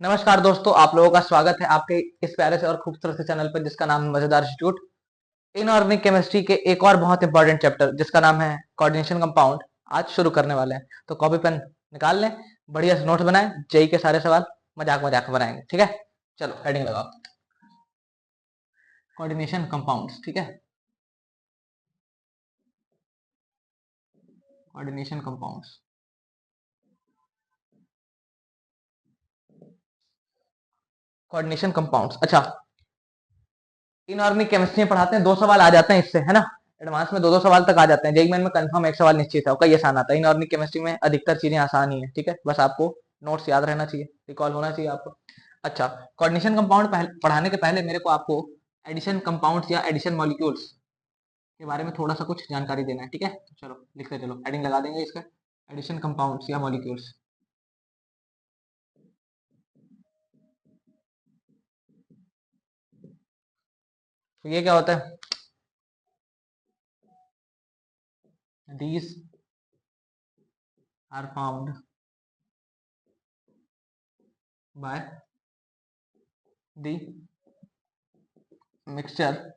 नमस्कार दोस्तों, आप लोगों का स्वागत है आपके इस प्यारे से और खूबसूरत से चैनल पर जिसका नाम है मजेदार इंस्टीट्यूट। इनऑर्गेनिक केमिस्ट्री के एक और बहुत इंपॉर्टेंट चैप्टर जिसका नाम है कोऑर्डिनेशन कंपाउंड आज शुरू करने वाले हैं। तो कॉपी पेन निकाल लें, बढ़िया से नोट बनाएं, जेई के सारे सवाल मजाक मजाक में बनाएंगे। ठीक है, चलो हेडिंग लगाओ, कोऑर्डिनेशन कंपाउंड्स। ठीक है, कोऑर्डिनेशन कंपाउंड्स। कोऑर्डिनेशन कंपाउंड्स, अच्छा। इनऑर्गेनिक केमिस्ट्री में पढ़ाते हैं, 2 सवाल आ जाते हैं इससे, है ना। एडवांस में 2-2 सवाल तक आ जाते हैं। जेईई मेन में कंफर्म 1 सवाल निश्चित है, कई आसान आता है। इनऑर्गेनिक केमिस्ट्री में अधिकतर चीजें आसान ही है। ठीक है, बस आपको नोट्स याद रहना चाहिए, रिकॉल होना चाहिए आपको। अच्छा, कोऑर्डिनेशन कंपाउंड पढ़ाने के पहले मेरे को आपको एडिशन कंपाउंड्स या एडिशन मॉलिक्यूल्स के बारे में थोड़ा सा कुछ जानकारी देना है। ठीक है, चलो लिखते चलो, हेडिंग लगा देंगे इसका, एडिशन कंपाउंड्स या मॉलिक्यूल्स। तो ये क्या होता है? These are formed by the mixture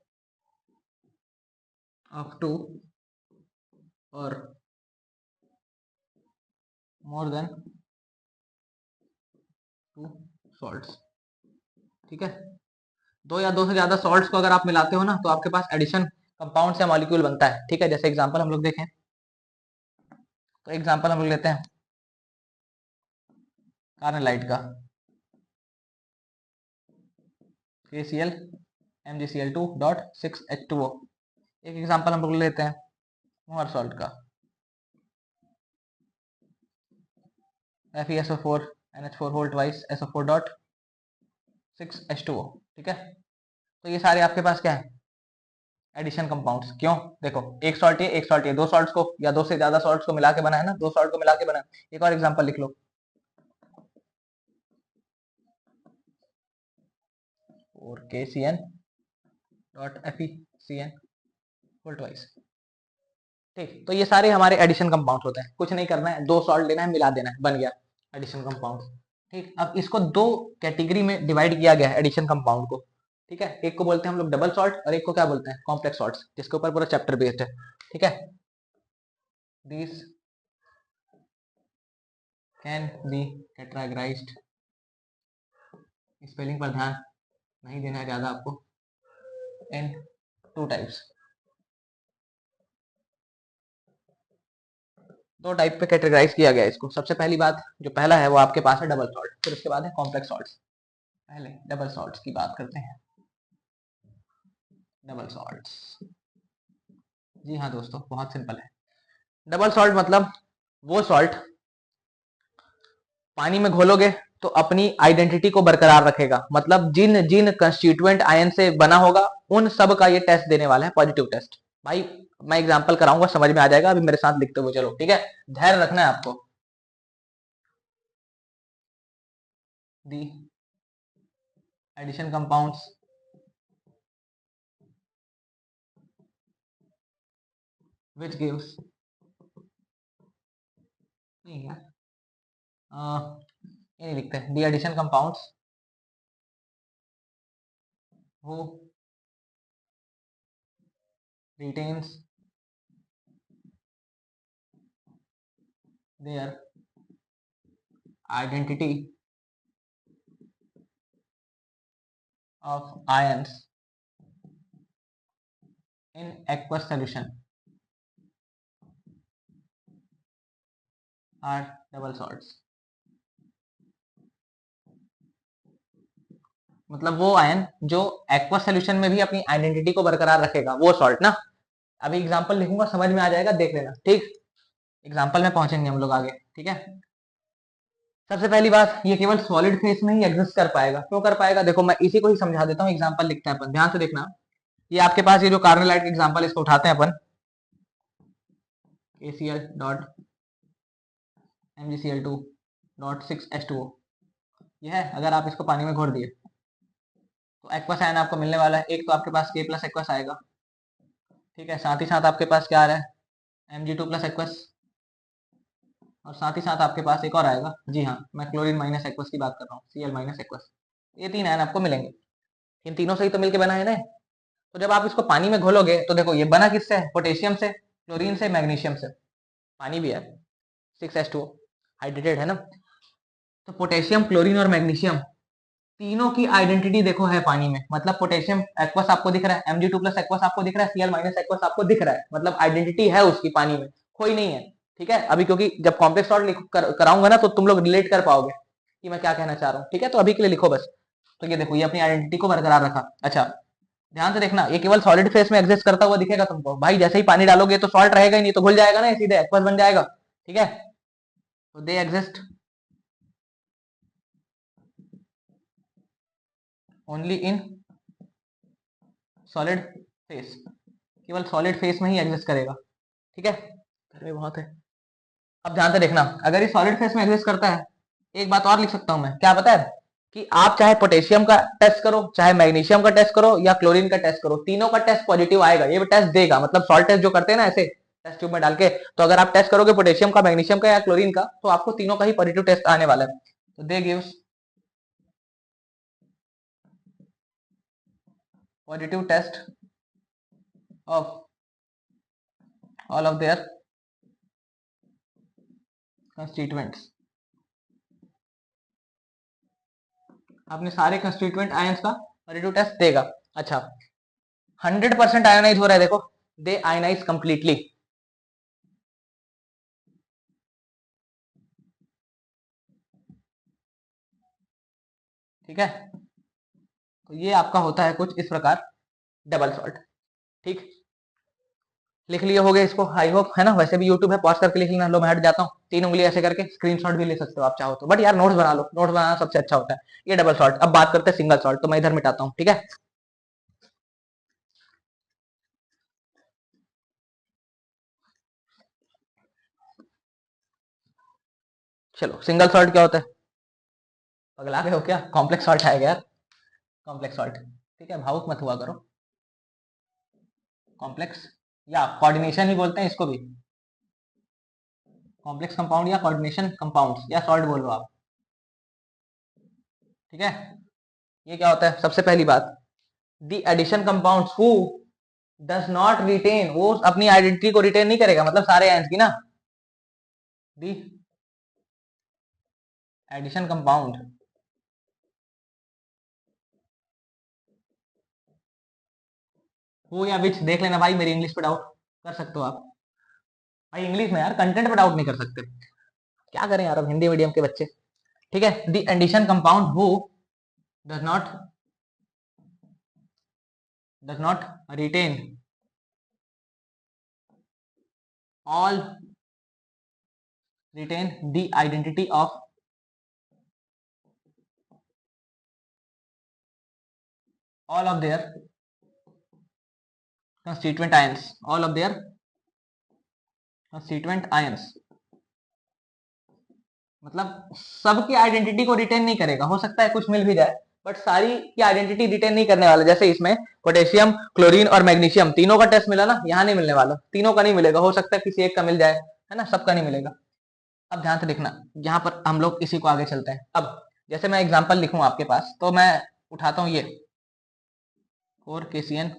of two or more than two salts। ठीक है, दो या दो से ज्यादा सॉल्ट्स को अगर आप मिलाते हो ना तो आपके पास एडिशन कंपाउंड या मॉलिक्यूल बनता है। ठीक है, जैसे एग्जांपल हम लोग देखें तो एग्जांपल हम लोग लेते हैं कार्नेलाइट का, KCl MgCl2.6H2O। एक एग्जांपल हम लोग लेते हैं मोहर सॉल्ट का, FeSO4 NH4 whole twice SO4.6H2O। ठीक है, तो ये सारे आपके पास क्या है? Addition compounds. क्यों? देखो, एक सॉल्ट ये, एक सॉल्ट ये, दो सॉल्ट्स को या दो से ज्यादा सॉल्ट्स को मिला के बना है ना, दो सॉल्ट को मिला के बना है। एक और एग्जांपल लिख लो, और KCN.FeCN होल ट्वाइस। ठीक, तो ये सारे हमारे एडिशन कंपाउंड्स होते हैं। कुछ नहीं करना है, दो सॉल्ट लेना है, मिला देना है, बन गया एडिशन कंपाउंड। ठीक, अब इसको दो कैटेगरी में डिवाइड किया गया है एडिशन कंपाउंड को। ठीक है, एक को बोलते हैं हम लोग डबल सॉल्ट और एक को क्या बोलते हैं? कॉम्प्लेक्स सॉल्ट्स, जिसके ऊपर पूरा चैप्टर बेस्ड है। ठीक है, this can be categorised, spelling पर ध्यान नहीं देना है ज्यादा आपको, इन टू टाइप्स। दो टाइप पे कैटेगराइज किया गया है इसको। सबसे पहली बात, जो पहला है वो आपके पास है डबल सॉल्ट, फिर उसके बाद है कॉम्प्लेक्स सॉल्ट्स। पहले डबल सॉल्ट्स की बात करते हैं। डबल सॉल्ट्स, जी हाँ दोस्तों, बहुत सिंपल है। डबल सॉल्ट मतलब वो सॉल्ट पानी में घोलोगे तो अपनी आइडेंटिटी को बरकरार रखेगा। मतलब जिन जिन कंस्टिट्यूएंट आयन से बना होगा उन सब का ये टेस्ट देने वाला है, पॉजिटिव टेस्ट। भाई मैं एग्जांपल कराऊंगा, समझ में आ जाएगा, अभी मेरे साथ लिखते हुए चलो। ठीक है, धैर्य रखना है आपको। The addition compounds which gives, नहीं यार, ये नहीं लिखते हैं। The addition compounds who retains their identity of ions in aqueous solution are double salts। मतलब वो आयन जो एक्वा सोल्यूशन में भी अपनी आइडेंटिटी को बरकरार रखेगा, वो सॉल्ट ना। अभी एग्जांपल लिखूंगा, समझ में आ जाएगा, देख लेना। ठीक, एग्जांपल में पहुंचेंगे हम लोग आगे। ठीक है, सबसे पहली बात, ये केवल सॉलिड फेस में ही एग्जिस्ट कर पाएगा। क्यों कर पाएगा? देखो मैं इसी को ही समझा देता हूँ। एग्जांपल लिखते हैं अपन, ध्यान से देखना। ये आपके पास ये जो कार्बोलाइट का एग्जांपल, इसको उठाते हैं अपन, KCl.MgCl2.6H2O। ये है, अगर आप इसको पानी में घोर दिए तो एक्वस आयन आपको मिलने वाला है। एक तो आपके पास K प्लस एक्वस आएगा। ठीक है, साथ ही साथ आपके पास क्या आ रहा है? Mg2 प्लस एक्वस, और साथ ही साथ आपके पास एक और आएगा, जी हाँ, मैं क्लोरीन माइनस एक्वस की बात कर रहा हूँ, Cl माइनस एक्वस। ये 3 आयन आपको मिलेंगे, इन तीनों से ही तो मिलके बना है ना। तो जब आप इसको पानी में घोलोगे तो देखो ये बना किससे है, पोटेशियम से, क्लोरीन से, मैग्नीशियम से, पानी भी है 6H2O, हाइड्रेटेड है ना। तो पोटेशियम, क्लोरीन और मैग्नीशियम तीनों की आइडेंटिटी देखो है पानी में, मतलब पोटेशियम एक्वस आपको दिख रहा है, Mg2 प्लस एक्वस आपको दिख रहा है, Cl माइनस एक्वस आपको दिख रहा है, मतलब आइडेंटिटी है उसकी पानी में, खोई नहीं है। ठीक है, अभी क्योंकि जब कॉम्प्लेक्स सॉल्ट कराऊंगा ना तो तुम लोग रिलेट कर पाओगे कि मैं क्या कहना चाह रहा हूँ। ठीक है, तो अभी के लिए लिखो बस। तो ये देखो ये अपनी आइडेंटिटी को बरकरार रखा। अच्छा ध्यान से देखना, ये केवल सॉलिड फेस में एग्जिस्ट करता हुआ दिखेगा तुमको भाई, जैसे ही पानी डालोगे तो सॉल्ट रहेगा ही नहीं, तो घुल जाएगा ना, सीधे एक्वस बन जाएगा। ठीक है, तो they exist only in solid phase, केवल सॉलिड फेस में ही एग्जिस्ट करेगा। ठीक है, गर्मी बहुत है। अब ध्यान से देखना, अगर ये सॉलिड फेस में एग्जिस्ट करता है, एक बात और लिख सकता हूं मैं, क्या पता है कि आप चाहे पोटेशियम का टेस्ट करो, चाहे मैग्नीशियम का टेस्ट करो, या क्लोरीन का टेस्ट करो, तीनों का टेस्ट पॉजिटिव आएगा, ये टेस्ट देगा, मतलब सॉल्ट टेस्ट जो करते हैं ना ऐसे टेस्ट ट्यूब में डाल के, तो अगर आप टेस्ट करोगे पोटेशियम का, मैग्नीशियम का या क्लोरीन का, तो आपको तीनों का ही पॉजिटिव टेस्ट आने वाला है। तो they gives positive test of all of their constituents, अपने सारे कंस्टिट्यूएंट आयंस का पॉजिटिव टेस्ट देगा। अच्छा 100% आयोनाइज हो रहा है, देखो दे आयोनाइज कंप्लीटली। ठीक है, तो ये आपका होता है कुछ इस प्रकार डबल सॉल्ट। ठीक, लिख लिए होगे इसको आई होप, है ना। वैसे भी यूट्यूब है, पॉज करके लिख लेना। लो मैं हट जाता हूँ, 3 उंगली ऐसे करके स्क्रीनशॉट भी ले सकते हो आप चाहो तो, बट यार नोट्स बना लो, नोट्स बनाना सबसे अच्छा होता है। ये डबल सॉल्ट। अब बात करते हैं सिंगल सॉल्ट, तो मैं इधर मिटाता हूँ। ठीक है, चलो सिंगल सॉल्ट क्या होता है, पगला गए हो क्या, कॉम्प्लेक्स सॉल्ट आएगा यार, कॉम्प्लेक्स सॉल्ट। ठीक है, भावुक मत हुआ करो। कॉम्प्लेक्स या कोऑर्डिनेशन ही बोलते हैं इसको भी, कॉम्प्लेक्स कंपाउंड या कोऑर्डिनेशन कंपाउंड्स या सॉल्ट बोलो आप। ठीक है, ये क्या होता है, सबसे पहली बात, the addition compounds who does not retain, वो अपनी आइडेंटिटी को रिटेन नहीं करेगा, मतलब सारे आयंस की ना, दी एडिशन कंपाउंड हु या विच, देख लेना भाई, मेरी इंग्लिश पे डाउट कर सकते हो आप भाई, इंग्लिश में यार कंटेंट पे डाउट नहीं कर सकते, क्या करें यार अब हिंदी मीडियम के बच्चे। ठीक है, the addition compound who does not retain all retain the identity of all of their constituent ions, all of their constituent ions, मतलब सबकी आइडेंटिटी को रिटेन नहीं करेगा, हो सकता है कुछ मिल भी जाए, बट सारी की आइडेंटिटी रिटेन नहीं करने वाला। जैसे इसमें पोटेशियम, क्लोरीन और मैग्नीशियम तीनों का टेस्ट मिला ना, यहाँ नहीं मिलने वाला, तीनों का नहीं मिलेगा, हो सकता है किसी एक का मिल जाए, है ना, सबका नहीं मिलेगा। अब ध्यान से देखना, यहाँ पर हम लोग इसी को आगे चलते हैं। अब जैसे मैं एग्जाम्पल लिखूं आपके पास, तो मैं उठाता हूँ ये 4KCN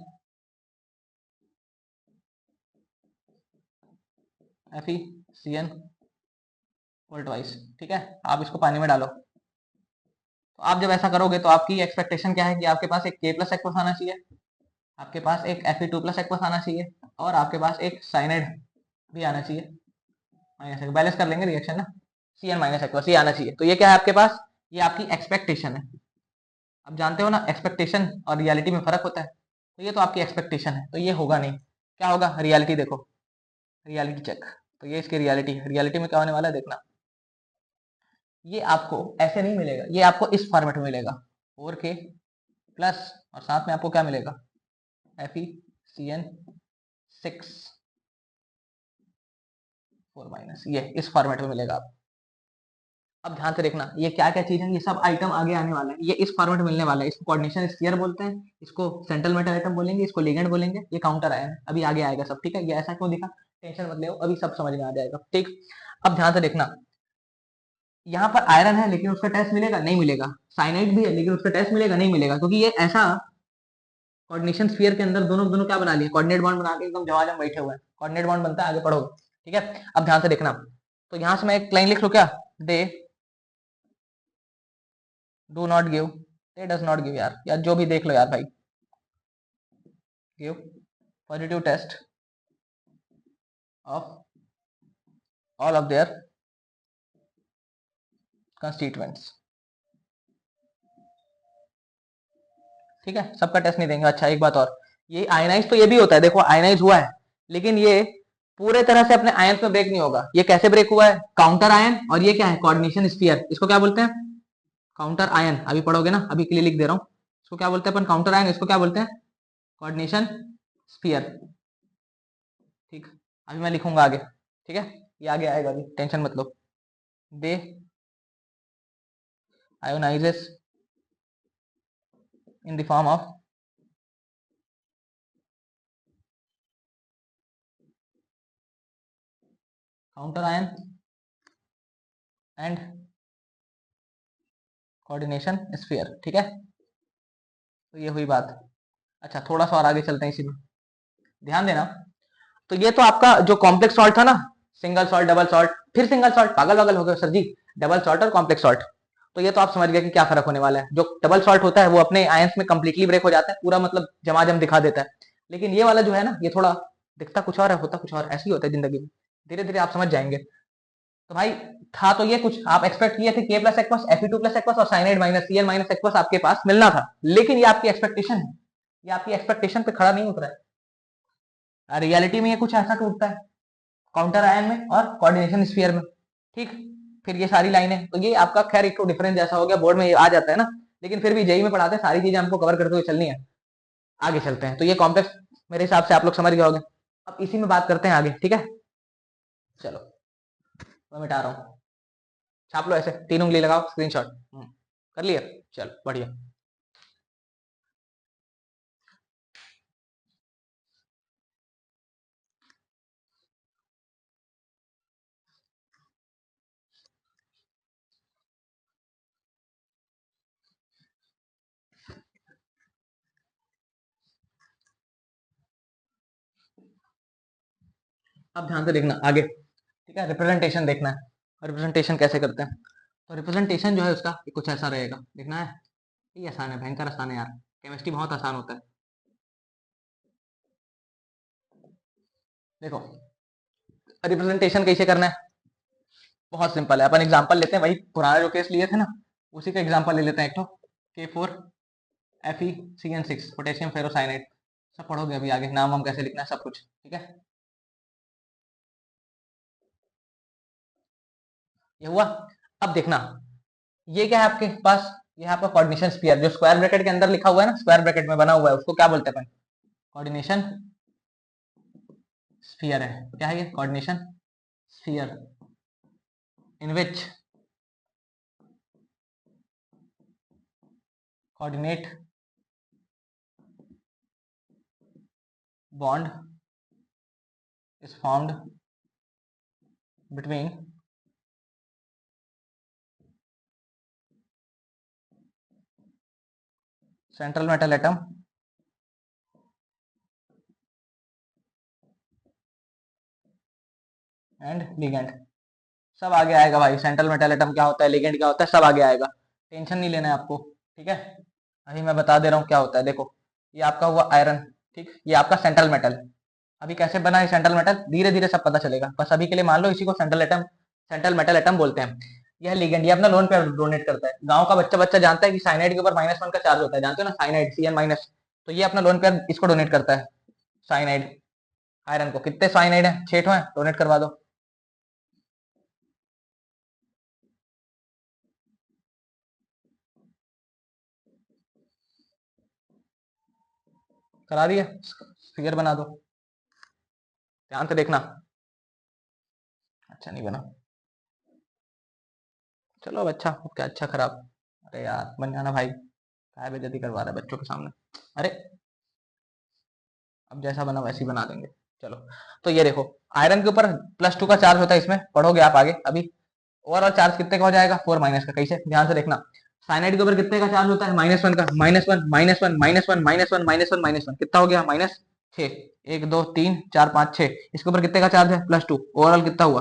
FeCN ट्वाइस। ठीक है, आप इसको पानी में डालो, तो आप जब ऐसा करोगे तो आपकी एक्सपेक्टेशन क्या है कि आपके पास एक K प्लस एक्वस आना चाहिए, आपके पास एक Fe2 प्लस एक्वस आना चाहिए, और आपके पास एक साइनाइड भी आना चाहिए, माइनस बैलेंस कर लेंगे रिएक्शन ना, Cn माइनस एक्वस ये आना चाहिए। तो ये क्या है आपके पास, ये आपकी एक्सपेक्टेशन है। अब जानते हो ना एक्सपेक्टेशन और रियलिटी में फर्क होता है, तो ये तो आपकी एक्सपेक्टेशन है, तो ये होगा नहीं, क्या होगा, रियलिटी देखो, रियलिटी चेक। तो ये इसकी रियलिटी है, रियलिटी में क्या होने वाला है देखना, ये आपको ऐसे नहीं मिलेगा, ये आपको इस फॉर्मेट में मिलेगा 4K प्लस, और साथ में आपको क्या मिलेगा, FeCN6 4 माइनस, ये इस फॉर्मेट में मिलेगा आपको। अब ध्यान से देखना, ये क्या क्या चीज है, ये सब आइटम आगे आने वाला है, ये इस फॉर्मेट में मिलने वाला है। इसको कोऑर्डिनेशन स्फीयर बोलते हैं, इसको सेंट्रल मेटल आइटम बोलेंगे, इसको लिगेंड बोलेंगे, ये काउंटर आयन है, अभी आगे आएगा सब। ठीक है, ये ऐसा क्यों दिखा, टेंशन मत ले, अभी सब समझ में आ जाएगा। ठीक, अब ध्यान से देखना, यहाँ पर आयरन है लेकिन उसका टेस्ट मिलेगा नहीं मिलेगा, साइनाइड भी है लेकिन उसका टेस्ट मिलेगा नहीं मिलेगा, क्योंकि ये ऐसा कोऑर्डिनेशन स्फीयर के अंदर दोनों दोनों क्या बना लिए, कोऑर्डिनेट बॉन्ड बना के एकदम जवाब बैठे हुए हैं, कोऑर्डिनेट बॉन्ड बनता है, आगे पढ़ोगे, ठीक है। अब ध्यान से देखना, तो यहां से मैं एक लाइन लिख लू क्या, they do not give, they does not give, यार जो भी देख लो यार भाई, give positive test of all of their constituents, ठीक है, सबका टेस्ट नहीं देंगे। अच्छा एक बात और, ये आयनाइज तो ये भी होता है, देखो आयनाइज हुआ है लेकिन ये पूरे तरह से अपने आयन में ब्रेक नहीं होगा, ये कैसे ब्रेक हुआ है, काउंटर आयन, और ये क्या है, कोऑर्डिनेशन स्फीयर, इसको क्या बोलते हैं, काउंटर आयन, अभी पढ़ोगे ना, अभी के लिए लिख दे रहा हूँ, इसको क्या बोलते हैं अपन, काउंटर आयन, इसको क्या बोलते हैं, कोऑर्डिनेशन स्फीयर, ठीक। अभी मैं लिखूंगा आगे, ठीक है, ये आगे आएगा, अभी टेंशन मत लो। दे ionises in the form of counter ion and coordination sphere, ठीक है, तो ये हुई बात। अच्छा थोड़ा सा और आगे चलते हैं इसी में, ध्यान देना, तो ये तो आपका जो कॉम्प्लेक्स सॉल्ट था ना, सिंगल सॉल्ट डबल सॉल्ट फिर सिंगल सॉल्ट, पागल पागल हो गए सर जी, डबल सॉल्ट और कॉम्प्लेक्स सॉल्ट, तो ये तो आप समझ गए कि क्या फर्क होने वाला है। जो डबल सॉल्ट होता है वो अपने आयंस में कंप्लीटली ब्रेक हो जाता है, पूरा मतलब जमाजम दिखा देता है, लेकिन ये वाला जो है ना, ये थोड़ा दिखता कुछ और है, होता कुछ और, ऐसे ही होता है जिंदगी में, धीरे धीरे आप समझ जाएंगे। तो भाई था तो ये कुछ आप एक्सपेक्ट किए थे, K plus aqueous, Fe2 plus aqueous और cyanide minus Cl minus aqueous आपके पास मिलना था, लेकिन ये आपकी एक्सपेक्टेशन है, ये आपकी एक्सपेक्टेशन पे खड़ा नहीं उतरा है, रियलिटी में ये कुछ ऐसा टूटता है, काउंटर आयन में और कोऑर्डिनेशन स्फीयर में, ठीक। फिर ये सारी लाइनें, तो ये आपका खैर एक तो डिफरेंस जैसा हो गया, बोर्ड में ये आ जाता है ना, लेकिन फिर भी जेई में पढ़ाते हैं, सारी चीजें हमको कवर करते हुए चलनी है। आगे चलते हैं, तो ये कॉम्प्लेक्स मेरे हिसाब से आप लोग समझ गए होंगे, अब इसी में बात करते हैं आगे, ठीक है, चलो मैं मिटा रहा हूँ, छाप लो ऐसे, 3 उंगली लगाओ, स्क्रीनशॉट कर लिया, चलो बढ़िया। अब ध्यान से देखना आगे, ठीक है, रिप्रेजेंटेशन देखना है, रिप्रेजेंटेशन कैसे करते हैं, तो रिप्रेजेंटेशन जो है उसका कुछ ऐसा रहेगा, देखना है, ये आसान है, भयंकर आसान है यार, केमिस्ट्री बहुत आसान होता है, देखो रिप्रेजेंटेशन कैसे करना है, बहुत सिंपल है, अपन एग्जांपल लेते हैं, वही पुराना जो केस लिए थे ना, उसी का एग्जांपल ले लेते हैं, एक तो K4FeCN6 पोटेशियम फेरोसाइनाइड, सब पढ़ोगे अभी आगे, नाम हम कैसे लिखना है सब कुछ, ठीक है, ये हुआ। अब देखना, ये क्या है आपके पास, ये है आपका कोऑर्डिनेशन स्फीयर, जो स्क्वायर ब्रैकेट के अंदर लिखा हुआ है ना, स्क्वायर ब्रैकेट में बना हुआ है, उसको क्या बोलते हैं अपन, कोऑर्डिनेशन स्फीयर है, क्या है ये, coordination sphere, in which coordinate bond is formed between central metal atom and ligand, सब आगे आएगा भाई, सेंट्रल मेटल एटम क्या होता है, लिगेंड क्या होता है, सब आगे आएगा, टेंशन नहीं लेना है आपको, ठीक है। अभी मैं बता दे रहा हूँ क्या होता है, देखो ये आपका हुआ आयरन, ठीक, ये आपका सेंट्रल मेटल, अभी कैसे बना है सेंट्रल मेटल, धीरे धीरे सब पता चलेगा, बस अभी के लिए मान लो इसी को central atom, central metal atom बोलते हैं। यह लिगेंड, ये अपना लोन पे डोनेट करता है, गांव का बच्चा बच्चा जानता है कि साइनाइड के ऊपर -1 का चार्ज होता है, जानते हो ना, साइनाइड Cn-, तो ये अपना लोन पे इसको डोनेट करता है, साइनाइड, आयरन को, कितने साइनाइड है, 6 है, डोनेट करवा दो, करा दिया, फिगर बना दो, ध्यान से देखना, अच्छा नहीं बना, चलो अब अच्छा, क्या अच्छा खराब, अरे यार बन जाना भाई, काय बेइज्जती करवा रहा है बच्चों के सामने, अरे अब जैसा बना वैसे ही बना देंगे। चलो, तो ये देखो, आयरन के ऊपर +2 का चार्ज होता है, इसमें पढ़ोगे आप आगे अभी। ओवरऑल चार्ज कितने का हो जाएगा, 4 माइनस का। कैसे, ध्यान से देखना। साइनाइड के ऊपर कितने का चार्ज होता है, -1 का। -1 -1 -1 -1 -1 -1 कितना हो गया, -6। 1 2 3 4 5 6। इसके ऊपर कितने का चार्ज है, +2। ओवरऑल कितना हुआ,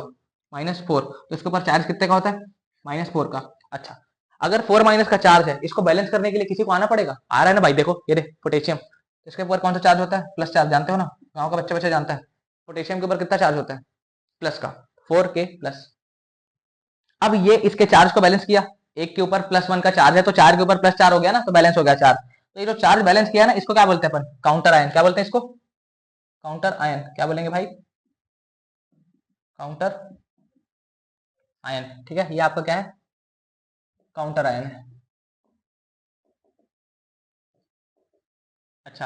-4। तो इसके ऊपर चार्ज कितने का होता है, -4 का। अच्छा, अगर 4 माइनस का चार्ज है, इसको बैलेंस करने के लिए किसी को आना पड़ेगा, आ रहा है ना भाई, देखो ये देख पोटेशियम। इसके ऊपर कौन सा चार्ज होता है, प्लस चार्ज, जानते हो ना, गाँव का बच्चा बच्चा जानता है। पोटेशियम के ऊपर कितना चार्ज होता है, प्लस का, 4k+। अब ये इसके चार्ज को बैलेंस किया, एक के ऊपर +1 का चार्ज है, तो 4 के ऊपर +4 हो गया ना, तो बैलेंस हो गया 4। तो ये जो चार्ज बैलेंस किया ना, इसको क्या बोलते हैं अपन, काउंटर आयन। क्या बोलते हैं इसको, काउंटर आयन। क्या बोलेंगे भाई, काउंटर आयन। ठीक है, ये आपका क्या है, काउंटर आयन है। अच्छा,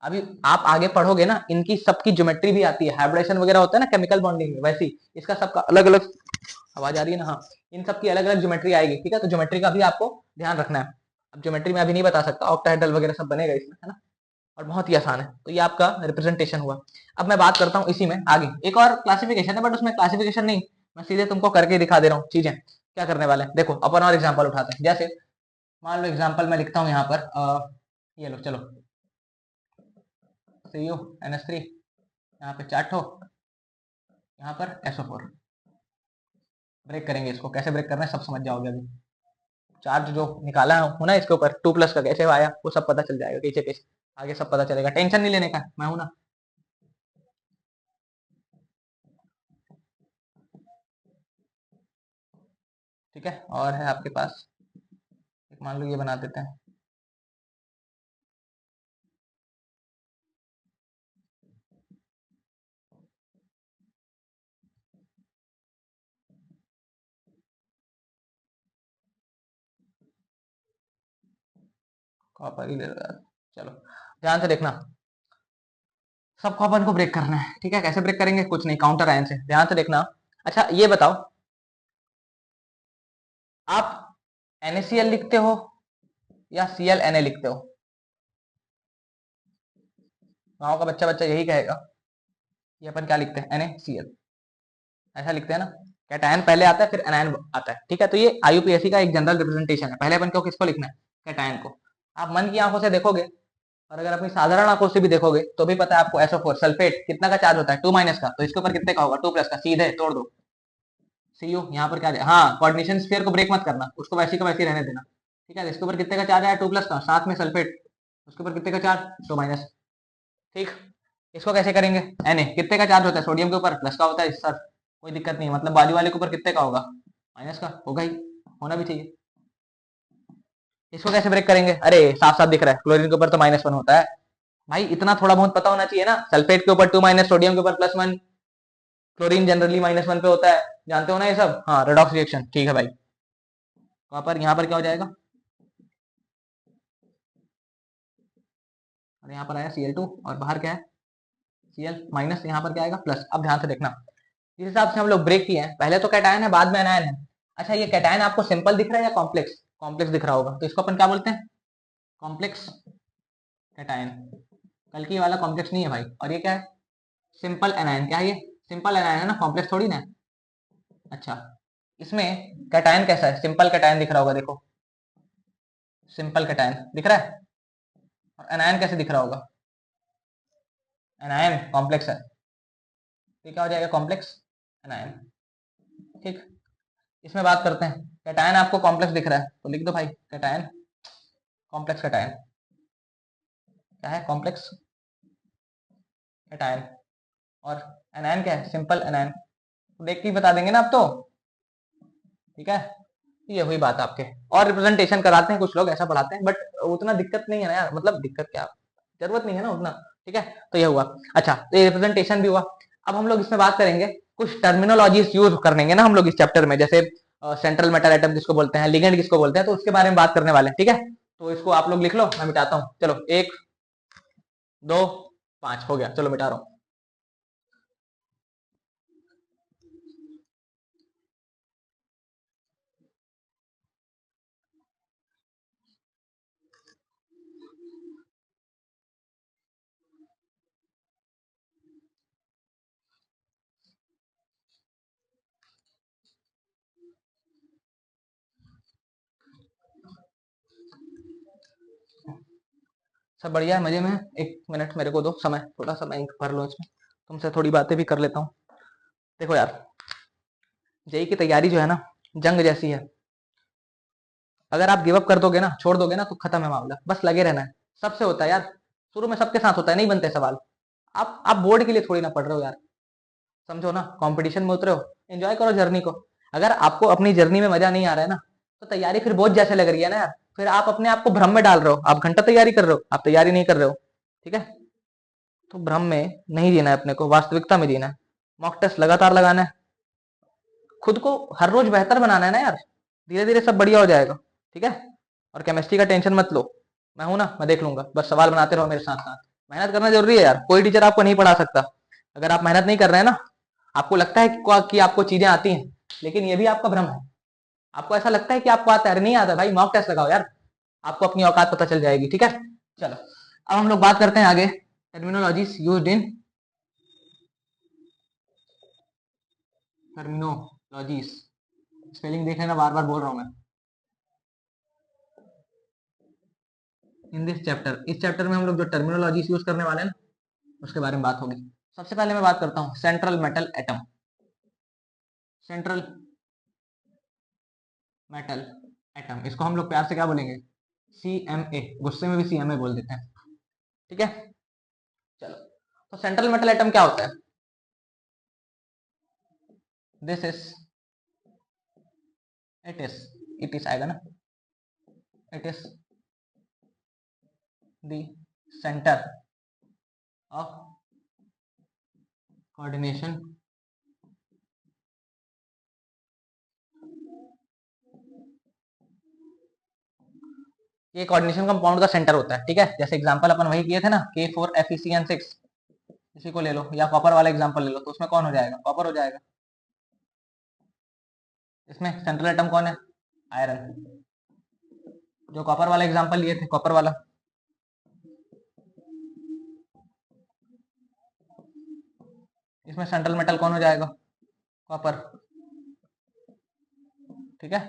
अभी आप आगे पढ़ोगे ना, इनकी सबकी ज्योमेट्री भी आती है, हाइब्रिडेशन वगैरह होता है ना केमिकल बॉन्डिंग में, वैसी इसका सबका अलग अलग, आवाज आ रही है ना, हाँ, इन सबकी अलग अलग ज्योमेट्री आएगी। ठीक है, तो ज्योमेट्री का भी आपको ध्यान रखना है। अब ज्योमेट्री में अभी नहीं बता सकता, ऑक्टाहेड्रल वगैरह सब बनेगा इसमें, है ना, और बहुत ही आसान है। तो ये आपका रिप्रेजेंटेशन हुआ। अब मैं बात करता हूँ इसी में आगे, एक और क्लासिफिकेशन है, बट उसमें क्लासिफिकेशन नहीं, मैं सीधे तुमको करके दिखा दे रहा हूँ चीजें क्या करने वाले हैं। देखो, अपन और एग्जाम्पल उठाते हैं। जैसे मान लो एग्जाम्पल मैं लिखता हूँ यहाँ पर, ये लो, चलो, CuNH3, यहाँ पे 4 ठो, यहाँ पर SO4। ब्रेक करेंगे इसको, कैसे ब्रेक करना है सब समझ जाओगे अभी। चार्ज जो निकाला हो ना इसके ऊपर 2+ का, कैसे आया वो सब पता चल जाएगा, कैसे कैसे आगे सब पता चलेगा, टेंशन नहीं लेने का, मैं हूं ना। ठीक है, और है आपके पास एक, मान लो ये बना देते हैं। कॉपर ही ले लो यार। चलो, ध्यान से देखना, सब कॉपर को ब्रेक करना है। ठीक है, कैसे ब्रेक करेंगे, कुछ नहीं, काउंटर आयन से, ध्यान से देखना। अच्छा, ये बताओ, आप NaCl लिखते हो या ClNa लिखते हो, गाँव का बच्चा बच्चा यही कहेगा। ये अपन क्या लिखते हैं, NaCl, ऐसा लिखते हैं ना। कैटायन पहले आता है, फिर एनायन आता है। ठीक है, तो ये IUPAC का एक जनरल रिप्रेजेंटेशन है। पहले अपन को किसको लिखना है, कैटायन को। आप मन की आंखों से देखोगे, और अगर अपनी साधारण आंखों से भी देखोगे, तो भी पता है आपको, SO4 सल्फेट कितना का चार्ज होता है, 2 माइनस का। तो इसके ऊपर कितने का होगा, 2+ का, सीधे तोड़ दो। Cu यहाँ पर क्या है, हाँ, कोऑर्डिनेशन स्फीयर को ब्रेक मत करना, उसको वैसे का वैसे रहने देना। ठीक है, इसके ऊपर कितने का चार्ज आया, 2+ का, साथ में सल्फेट, उसके ऊपर कितने का चार्ज, 2-। ठीक, इसको कैसे करेंगे, Na कितने का चार्ज होता है, सोडियम के ऊपर प्लस का होता है सर, कोई दिक्कत नहीं, मतलब बाजू वाले के ऊपर कितने का होगा, माइनस का होगा ही, होना भी चाहिए। इसको कैसे ब्रेक करेंगे, अरे साफ साफ दिख रहा है, क्लोरीन के ऊपर तो -1 होता है। भाई इतना थोड़ा बहुत पता होना चाहिए ना, सल्फेट के ऊपर 2-, सोडियम के ऊपर +1, क्लोरीन जनरली -1 पे होता है, जानते हो ना ये सब, हाँ, रेडॉक्स रिएक्शन। ठीक है भाई, वहां पर यहाँ पर क्या हो जाएगा, और यहाँ पर आया Cl2, और बाहर क्या है, Cl-, यहाँ पर क्या आएगा, प्लस। अब ध्यान से देखना, जिस हिसाब से हम लोग ब्रेक किए हैं, पहले तो कैटायन है, बाद में एनायन है। अच्छा, ये कैटायन आपको सिंपल दिख रहा है या कॉम्प्लेक्स, कॉम्प्लेक्स दिख रहा होगा, तो इसको अपन क्या बोलते हैं, कॉम्प्लेक्स कैटायन। कल की वाला कॉम्प्लेक्स नहीं है भाई, और ये क्या है, सिंपल एनायन। क्या है ये, सिंपल एनायन है ना, कॉम्प्लेक्स थोड़ी ना। अच्छा, इसमें कैटायन कैसा है, सिंपल कैटायन दिख रहा होगा, देखो, सिंपल कैटायन दिख रहा है, और एनायन कैसे दिख रहा होगा, एनायन कॉम्प्लेक्स है, तो क्या हो जाएगा, कॉम्प्लेक्स एनायन। ठीक, इसमें बात करते हैं, कैटायन आपको कॉम्प्लेक्स दिख रहा है, तो लिख दो भाई, कैटायन, कॉम्प्लेक्स कैटायन। क्या है, कॉम्प्लेक्स कैटायन। और एनायन क्या है, सिंपल एनायन। देख के ही बता देंगे ना आप तो। ठीक है, ये हुई बात आपके। और रिप्रेजेंटेशन कराते हैं कुछ लोग, ऐसा पढ़ाते हैं, बट उतना दिक्कत नहीं है ना यार, मतलब दिक्कत क्या, जरूरत नहीं है ना उतना। ठीक है, तो ये हुआ। अच्छा, तो ये रिप्रेजेंटेशन भी हुआ। अब हम लोग इसमें बात करेंगे, कुछ टर्मिनोलॉजीज यूज करेंगे ना हम लोग इस चैप्टर में, जैसे सेंट्रल मेटल एटम किसको बोलते हैं, लिगेंड किसको बोलते हैं, तो उसके बारे में बात करने वाले हैं। ठीक है, तो इसको आप लोग लिख लो, मैं मिटाता हूँ। चलो, 1 2 5 हो गया, चलो मिटा रहा हूँ। सब बढ़िया है, मजे में है। एक मिनट मेरे को दो समय, थोड़ा सा मैं इंक भर लूँ इसमें, तुमसे थोड़ी बातें भी कर लेता हूँ। देखो यार, जेई की तैयारी जो है ना, जंग जैसी है। अगर आप गिव अप कर दोगे ना, छोड़ दोगे ना, तो खत्म है मामला। बस लगे रहना है। सबसे होता है यार, शुरू में सबके साथ होता है, नहीं बनते सवाल। आप बोर्ड के लिए थोड़ी ना पढ़ रहे हो यार, समझो ना, कंपटीशन में उतरे हो, एंजॉय करो जर्नी को। अगर आपको अपनी जर्नी में मजा नहीं आ रहा है ना, तो तैयारी फिर बोझ जैसे लग रही है ना यार, फिर आप अपने आप को भ्रम में डाल रहे हो। आप घंटा तैयारी कर रहे हो, आप तैयारी नहीं कर रहे हो, ठीक है। तो भ्रम में नहीं जीना है अपने को, वास्तविकता में जीना है। मॉक टेस्ट लगातार लगाना है, खुद को हर रोज बेहतर बनाना है ना यार। धीरे धीरे सब बढ़िया हो जाएगा, ठीक है। और केमिस्ट्री का टेंशन मत लो, मैं हूं ना, मैं देख लूंगा। बस सवाल बनाते रहो मेरे साथ साथ। मेहनत करना जरूरी है यार, कोई टीचर आपको नहीं पढ़ा सकता अगर आप मेहनत नहीं कर रहे हैं ना। आपको लगता है कि आपको चीजें आती हैं, लेकिन ये भी आपका भ्रम है। आपको ऐसा लगता है कि आपको आता है, नहीं आता भाई। मॉक टेस्ट लगाओ यार, आपको अपनी औकात पता चल जाएगी, ठीक है। चलो, अब हम लोग बात करते हैं आगे, terminologies used in, terminologies, spelling देख लेना, बार बार बोल रहा हूं मैं। इन दिस चैप्टर, इस चैप्टर में हम लोग जो टर्मिनोलॉजीज यूज करने वाले हैं ना, उसके बारे में बात होगी। सबसे पहले मैं बात करता हूँ central metal atom. Central metal atom, इसको हम लोग प्यार से क्या बोलेंगे, CMA। गुस्से में भी CMA बोल देते हैं, ठीक है। चलो, तो सेंट्रल मेटल एटम क्या होता है? दिस इज, इट इज आएगा ना, it is the centre of coordination ये कोऑर्डिनेशन कंपाउंड का सेंटर होता है, ठीक है। जैसे एग्जांपल अपन वही किए थे ना, K4FeCN6, इसी को ले लो, या कॉपर वाला एग्जांपल ले लो, तो उसमें कौन हो जाएगा, कॉपर हो जाएगा। इसमें सेंट्रल एटम कौन है, आयरन। जो कॉपर वाला एग्जांपल लिए थे, कॉपर वाला, इसमें सेंट्रल मेटल कौन हो जाएगा, कॉपर, ठीक है।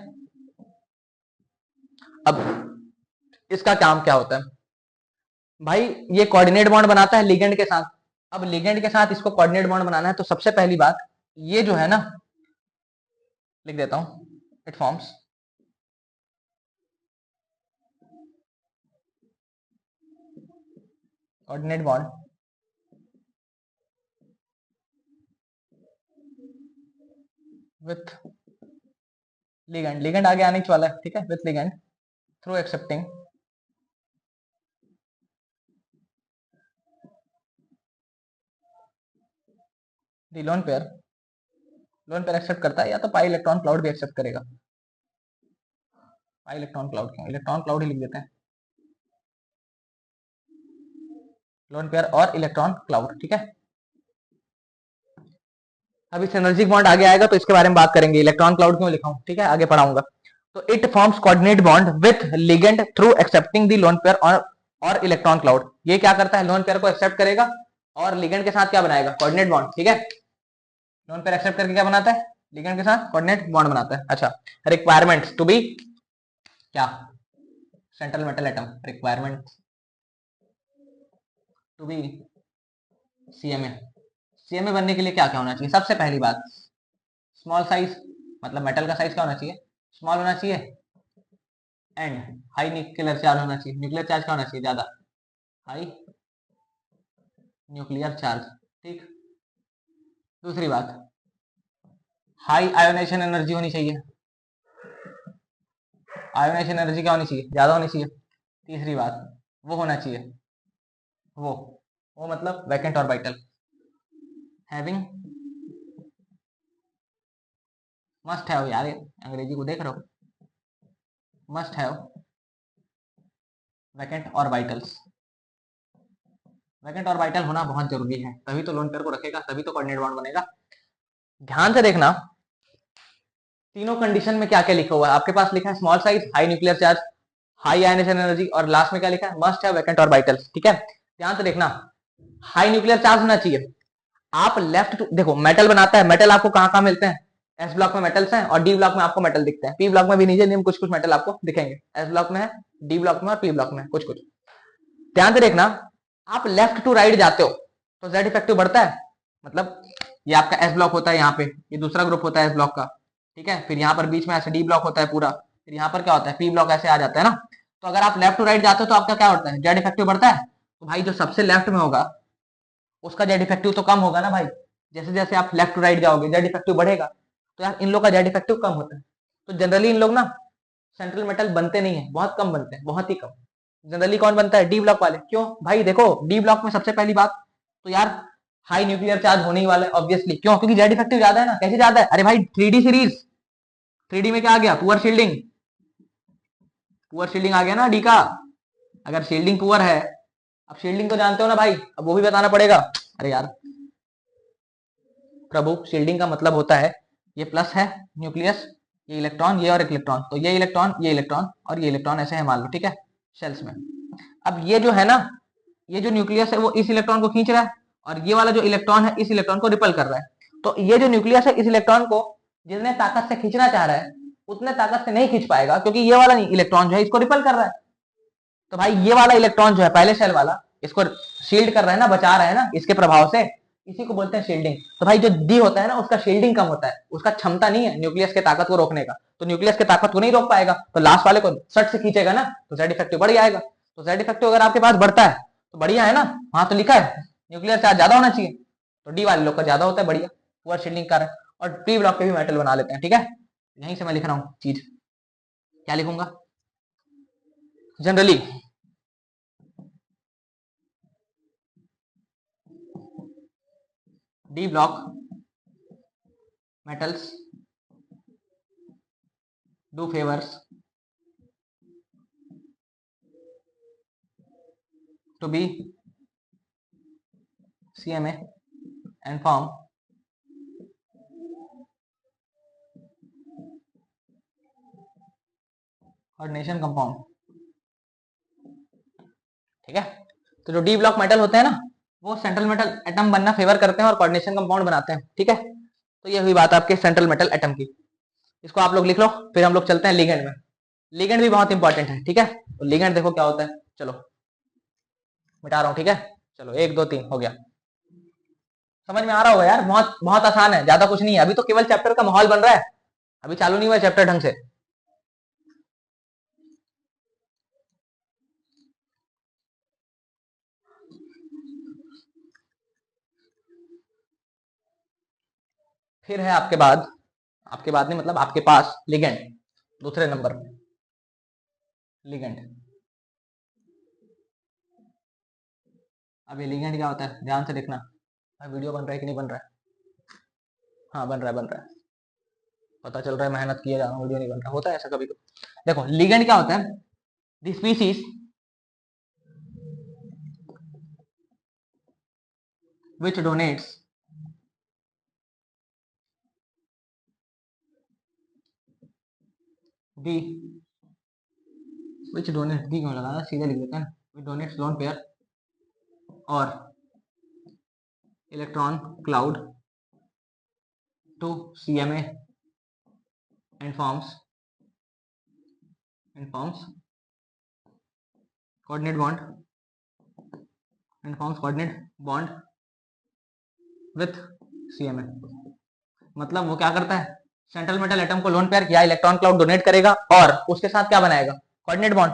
अब इसका काम क्या होता है भाई, ये कोऑर्डिनेट बॉन्ड बनाता है लिगेंड के साथ। अब लिगेंड के साथ इसको कोऑर्डिनेट बॉन्ड बनाना है, तो सबसे पहली बात, ये जो है ना, लिख देता हूं, it forms coordinate bond with ligand. Ligand आगे आने वाला है, ठीक है, with ligand through accepting the lone pair. Lone pair accept करता है, या तो पाई इलेक्ट्रॉन क्लाउड भी एक्सेप्ट करेगा। पाई इलेक्ट्रॉन क्लाउड क्यों, इलेक्ट्रॉन क्लाउड ही लिख देते हैं, लोन पेयर और इलेक्ट्रॉन क्लाउड, ठीक है। अब इस एनर्जी बॉन्ड आगे आएगा तो इसके बारे में बात करेंगे, इलेक्ट्रॉन क्लाउड क्यों लिखा हूं, ठीक है, आगे पढ़ाऊंगा। तो it forms coordinate bond with ligand through accepting the lone pair और इलेक्ट्रॉन क्लाउड। ये क्या करता है, लोन पेयर को एक्सेप्ट करेगा और लिगेंड के साथ क्या बनाएगा, कोऑर्डिनेट बॉन्ड, ठीक है। लोन पेयर एक्सेप्ट करके क्या बनाता है, लिगेंड के साथ कोऑर्डिनेट बॉन्ड बनाता है। अच्छा, रिक्वायरमेंट्स टू बी क्या, central metal atom, requirement to be CMA। CMA बनने के लिए क्या क्या होना चाहिए, सबसे पहली बात, स्मॉल साइज, मतलब मेटल का साइज क्या होना चाहिए, स्मॉल होना चाहिए, एंड हाई न्यूक्लियर चार्ज होना चाहिए। न्यूक्लियर चार्ज क्या होना चाहिए, ज्यादा, हाई न्यूक्लियर चार्ज, ठीक। दूसरी बात, हाई आयोनाइजेशन एनर्जी होनी चाहिए। आयोनाइजेशन एनर्जी क्या होनी चाहिए, ज्यादा होनी चाहिए। तीसरी बात, वो होना चाहिए, वो वो मतलब vacant orbital, having, must have, यार अंग्रेजी को देख रहे हो, must have vacant orbitals. Vacant orbital होना बहुत जरूरी है, तभी तो लोन पेयर को रखेगा, तभी तो कोऑर्डिनेट बॉन्ड बनेगा। ध्यान से देखना, तीनों कंडीशन में क्या क्या लिखा हुआ है। आपके पास लिखा है small size, high nuclear charge, high ionisation energy, और लास्ट में क्या लिखा है, मस्ट हैव वैकेंट ऑर्बिटल्स, ठीक है। ध्यान से देखना, हाई न्यूक्लियर चार्ज होना चाहिए। आप लेफ्ट टू देखो, मेटल बनाता है, मेटल आपको कहां कहां मिलते हैं, एस ब्लॉक में मेटल्स हैं, और डी ब्लॉक में आपको मेटल दिखते हैं। पी ब्लॉक में भी नीचे कुछ कुछ मेटल आपको दिखेंगे, एस ब्लॉक में है, डी ब्लॉक में और पी ब्लॉक में कुछ कुछ। ध्यान से देखना, आप लेफ्ट टू राइट जाते हो तो जेड इफेक्टिव बढ़ता है, मतलब ये आपका एस ब्लॉक होता है, यहाँ पे ये दूसरा ग्रुप होता है एस ब्लॉक का, ठीक है। फिर यहाँ पर बीच में ऐसे डी ब्लॉक होता है पूरा, फिर यहाँ पर क्या होता है पी ब्लॉक, ऐसे आ जाता है ना। तो अगर आप लेफ्ट टू राइट जाते हो तो आपका क्या होता है, जेड इफेक्टिव बढ़ता है। तो भाई जो सबसे लेफ्ट में होगा उसका जेड इफेक्टिव तो कम होगा ना भाई, जैसे जैसे आप लेफ्ट टू राइट जाओगे जेड इफेक्टिव बढ़ेगा। तो यार इन लोग का जेड इफेक्टिव कम होता है। तो जनरली इन लोग ना सेंट्रल मेटल बनते नहीं है, बहुत कम बनते हैं, बहुत ही कम। जनरली कौन बनता है, डी ब्लॉक वाले। क्यों भाई, देखो डी ब्लॉक में सबसे पहली बात तो यार हाई न्यूक्लियर चार्ज होने ही वाला है ऑब्वियसली। क्यों, क्योंकि जेड इफेक्टिव ज्यादा है ना। कैसे ज्यादा है, अरे भाई 3D सीरीज, 3D में क्या आ गया, पुअर शील्डिंग, पुअर शील्डिंग आ गया ना डी का। अगर शील्डिंग पुअर है, अब शील्डिंग तो जानते हो ना भाई, अब वो भी बताना पड़ेगा। अरे यार प्रभु, शील्डिंग का मतलब होता है ये प्लस है न्यूक्लियस, ये इलेक्ट्रॉन, ये और इलेक्ट्रॉन, तो ये इलेक्ट्रॉन, ये इलेक्ट्रॉन और ये इलेक्ट्रॉन ऐसे है मान लो, ठीक है, शेल्स में। अब ये जो है ना, ये जो न्यूक्लियस है वो इस इलेक्ट्रॉन को खींच रहा है, और ये वाला जो इलेक्ट्रॉन है इस इलेक्ट्रॉन को रिपल कर रहा है। तो ये जो न्यूक्लियस है इस इलेक्ट्रॉन को जितने ताकत से खींचना चाह रहा है उतने ताकत से नहीं खींच पाएगा, क्योंकि ये वाला इलेक्ट्रॉन जो है इसको रिपल कर रहा है। तो भाई ये वाला इलेक्ट्रॉन जो है पहले शेल वाला, इसको शील्ड कर रहा है ना, बचा रहा है ना इसके प्रभाव से, इसी को बोलते हैं शील्डिंग। तो भाई जो डी होता है ना उसका शील्डिंग कम होता है, उसका क्षमता नहीं है न्यूक्लियस के ताकत को रोकने का, तो न्यूक्लियस के ताकत को नहीं रोक पाएगा, तो लास्ट वाले को सट से खींचेगा ना, तो जेड इफेक्टिव बढ़ जाएगा। तो जेड इफेक्टिव अगर आपके पास बढ़ता है तो बढ़िया है ना, वहां तो लिखा है न्यूक्लियर चार्ज ज्यादा होना चाहिए, तो डी वाले लोग का ज्यादा होता है, बढ़िया, पुअर शील्डिंग कर। और पी ब्लॉक के भी मेटल बना लेते हैं, ठीक है। यहीं से मैं लिख रहा हूँ चीज, क्या लिखूंगा generally, D block metals do favors to be CMA and form coordination compound, ठीक है। तो जो डी ब्लॉक मेटल होते हैं ना वो सेंट्रल मेटल एटम बनना फेवर करते हैं और कोऑर्डिनेशन कंपाउंड बनाते हैं, ठीक है। तो ये हुई बात आपके सेंट्रल मेटल एटम की, इसको आप लोग लिख लो। फिर हम लोग चलते हैं लिगेंड में। लिगेंड भी बहुत इंपॉर्टेंट है, ठीक है। तो लिगेंड देखो क्या होता है, चलो मिटा रहा हूँ, ठीक है। चलो 1 2 3 हो गया, समझ में आ रहा होगा यार, बहुत बहुत आसान है, ज्यादा कुछ नहीं है। अभी तो केवल चैप्टर का माहौल बन रहा है, अभी चालू नहीं हुआ चैप्टर ढंग से। फिर है आपके बाद नहीं मतलब आपके पास लिगेंड, दूसरे नंबर में लिगेंड। अब ये लिगेंड क्या होता है, ध्यान से देखना। वीडियो बन रहा है कि नहीं बन रहा है, हाँ बन रहा है, बन रहा है, पता चल रहा है, मेहनत किए जा रहा हूँ, वीडियो नहीं बन रहा, होता है ऐसा कभी कभी। देखो लिगेंड क्या होता है, the species which donates the which donates दी क्यों लगाना, सीधे लिख देते हैं, which donates lone pair और electron cloud to CMA and forms coordinate bond and forms coordinate bond with CMA। मतलब वो क्या करता है, सेंट्रल मेटल एटम को लोन पेयर किया, इलेक्ट्रॉन क्लाउड डोनेट करेगा और उसके साथ क्या बनाएगा, कोऑर्डिनेट बॉन्ड।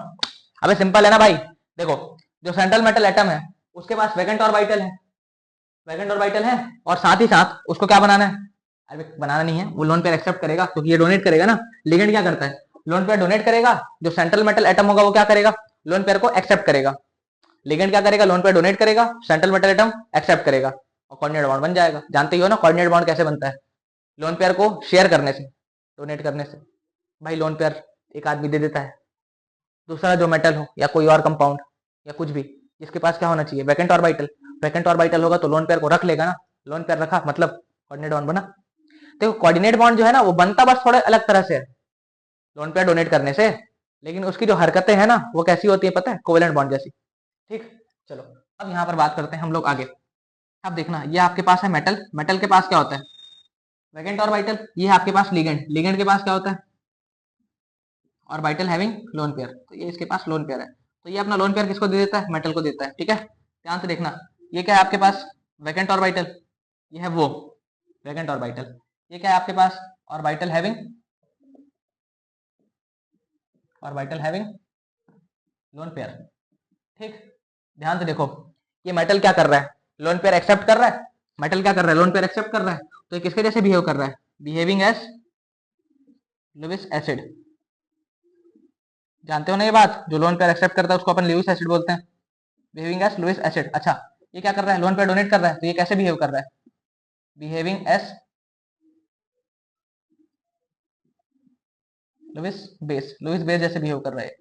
अबे सिंपल है ना भाई, देखो जो सेंट्रल मेटल एटम है उसके पास वैकेंट ऑर्बिटल है, वैकेंट ऑर्बिटल है, और साथ ही साथ उसको क्या बनाना है, अरे बनाना नहीं है, वो लोन पेयर एक्सेप्ट करेगा क्योंकि ये डोनेट करेगा ना। लिगेंड क्या करता है, लोन पेयर डोनेट करेगा, जो सेंट्रल मेटल एटम होगा वो क्या करेगा, लोन पेयर को एक्सेप्ट करेगा। लिगेंड क्या करेगा, लोन पेयर डोनेट करेगा, सेंट्रल मेटल एटम एक्सेप्ट करेगा और कोऑर्डिनेट बॉन्ड बन जाएगा। जानते ही हो ना कोऑर्डिनेट बॉन्ड कैसे बनता है, लोन पेयर को शेयर करने से, डोनेट करने से। भाई लोन पेयर एक आदमी दे देता है, दूसरा जो मेटल हो या कोई और कंपाउंड या कुछ भी, जिसके पास क्या होना चाहिए, वैकेंट ऑर्बिटल। वैकेंट ऑर्बिटल होगा तो लोन पेयर को रख लेगा ना, लोन पेयर रखा मतलब कोऑर्डिनेट बॉन्ड बना। देखो कोऑर्डिनेट बॉन्ड जो है ना वो बनता बस थोड़े अलग तरह से है लोन पेयर डोनेट करने से, लेकिन उसकी जो हरकतें हैं ना वो कैसी होती है पता है, कोवेलेंट बॉन्ड जैसी, ठीक। चलो अब यहाँ पर बात करते हैं हम लोग आगे। अब देखना ये आपके पास है मेटल, मेटल के पास क्या होता है, वैकेंट ऑर्बिटल। ये है आपके पास लिगेंड, लिगेंड के पास क्या होता है, ऑर्बिटल हैविंग लोन पेयर, तो ये इसके पास लोन पेयर है। तो ये अपना लोन पेयर किसको दे देता है, मेटल को देता है। ठीक है, ध्यान से देखना, ये क्या है आपके पास, वैकेंट ऑर्बिटल, ये है वो वैकेंट ऑर्बिटल, ये क्या है आपके पास, ऑर्बिटल हैविंग लोन पेयर। ठीक, ध्यान से देखो, ये मेटल क्या कर रहा है, लोन पेयर एक्सेप्ट कर रहा है, मेटल क्या कर रहा है, लोन पेयर एक्सेप्ट कर रहा है, तो ये किसके जैसे बिहेव कर रहा है, बिहेविंग एज लुईस एसिड। जानते हो ना ये बात, जो लोन पेयर एक्सेप्ट करता है उसको अपन लुईस एसिड बोलते हैं, बिहेविंग एज लुईस एसिड। अच्छा, ये क्या कर रहा है, लोन पेयर डोनेट कर रहा है, तो ये कैसे बिहेव कर रहा है, बिहेविंग एज लुईस बेस जैसे बिहेव कर रहा है।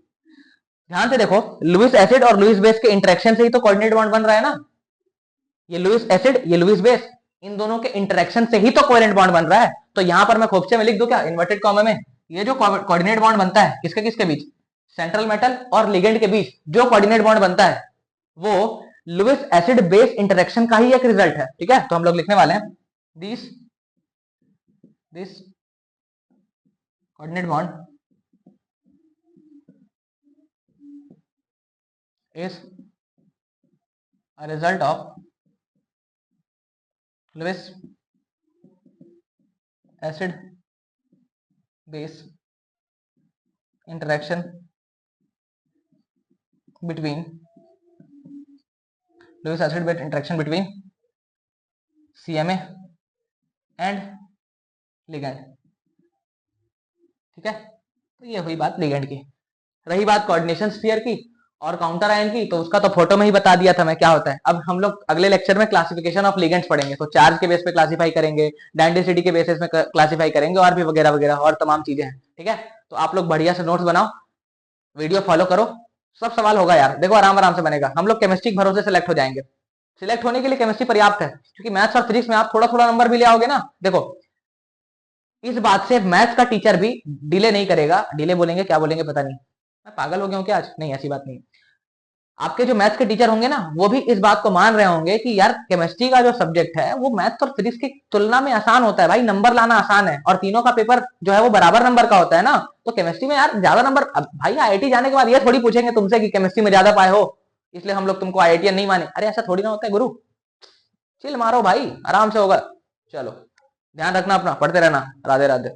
ध्यान से देखो, लुईस एसिड और लुईस बेस के इंटरेक्शन से ही तो कोऑर्डिनेट बॉन्ड बन रहा है ना, ये लुईस एसिड ये लुईस बेस, इन दोनों के इंटरेक्शन से ही तो कोवेलेंट बॉन्ड बन रहा है। तो यहां पर मैं खोपचे में लिख दूं क्या, इन्वर्टेड कॉमा में, ये जो कोऑर्डिनेट बॉन्ड बनता है किसके किसके बीच, सेंट्रल मेटल और लिगेंड के बीच जो कोऑर्डिनेट बॉन्ड बनता है वो लुईस एसिड बेस इंटरेक्शन का ही एक रिजल्ट है। ठीक है, तो हम लोग लिखने वाले हैं this coordinate bond is a result of Lewis acid base interaction between CMA and ligand। ठीक है, तो ये हुई बात लिगेंड की। रही बात कोऑर्डिनेशन स्फीयर की और काउंटर आयन की, तो उसका तो फोटो में ही बता दिया था मैं क्या होता है। अब हम लोग अगले लेक्चर में क्लासिफिकेशन ऑफ लिगेंड्स पढ़ेंगे, तो चार्ज के बेस पे क्लासिफाई करेंगे, डायनेसिटी के बेसिस में क्लासिफाई करेंगे, और भी वगैरह वगैरह और तमाम चीजें हैं। ठीक है, तो आप लोग बढ़िया से नोट्स बनाओ, वीडियो फॉलो करो, सब सवाल होगा यार, देखो आराम आराम से बनेगा। हम लोग केमिस्ट्री के भरोसे सेलेक्ट हो जाएंगे, सिलेक्ट होने के लिए केमिस्ट्री पर्याप्त है, क्योंकि मैथ्स और फिजिक्स में आप थोड़ा थोड़ा नंबर भी ले आओगे ना। देखो इस बात से मैथ्स का टीचर भी डिले नहीं करेगा, डिले बोलेंगे क्या बोलेंगे पता नहीं, मैं पागल हो गया हूँ क्या आज, नहीं ऐसी बात नहीं। आपके जो मैथ्स के टीचर होंगे ना वो भी इस बात को मान रहे होंगे कि यार केमिस्ट्री का जो सब्जेक्ट है वो मैथ्स और फिजिक्स की तुलना में आसान होता है भाई, नंबर लाना आसान है, और तीनों का पेपर जो है वो बराबर नंबर का होता है ना। तो केमिस्ट्री में यार ज्यादा नंबर, अब भाई आईआईटी जाने के बाद ये थोड़ी पूछेंगे तुमसे कि केमिस्ट्री में ज्यादा पाए हो इसलिए हम लोग तुमको आईआईटी नहीं माने, अरे ऐसा थोड़ी ना होता है गुरु, चिल मारो भाई, आराम से होगा। चलो ध्यान रखना अपना, पढ़ते रहना, राधे राधे।